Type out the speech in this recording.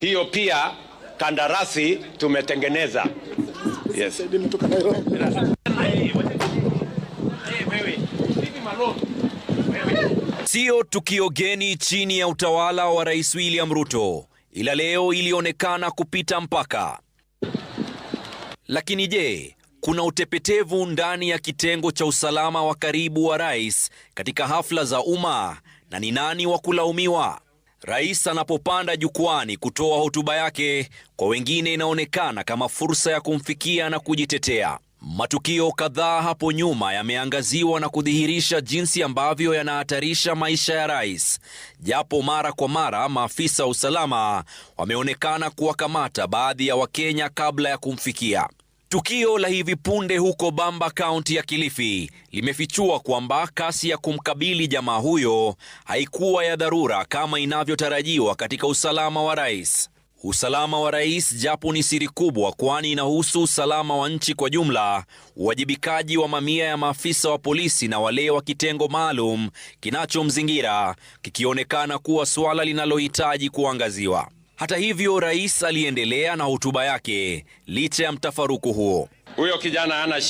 Hiyo pia kandarasi tumetengeneza. Yes. Sio tukio geni chini ya utawala wa Rais William Ruto, ila leo ilionekana kupita mpaka. Lakini je, kuna utepetevu ndani ya kitengo cha usalama wa karibu wa rais katika hafla za umma, na ni nani wa kulaumiwa? Rais anapopanda jukwani kutoa hotuba yake, kwa wengine inaonekana kama fursa ya kumfikia na kujitetea. Matukio kadhaa hapo nyuma yameangaziwa na kudhihirisha jinsi ambavyo yanahatarisha maisha ya rais, japo mara kwa mara maafisa wa usalama wameonekana kuwakamata baadhi ya Wakenya kabla ya kumfikia. Tukio la hivi punde huko Bamba, kaunti ya Kilifi, limefichua kwamba kasi ya kumkabili jamaa huyo haikuwa ya dharura kama inavyotarajiwa katika usalama wa rais. Usalama wa rais japo ni siri kubwa, kwani inahusu usalama wa nchi kwa jumla, uwajibikaji wa mamia ya maafisa wa polisi na wale wa kitengo maalum kinachomzingira kikionekana kuwa suala linalohitaji kuangaziwa. Hata hivyo, rais aliendelea na hotuba yake licha ya mtafaruku huo. Huyo kijana hana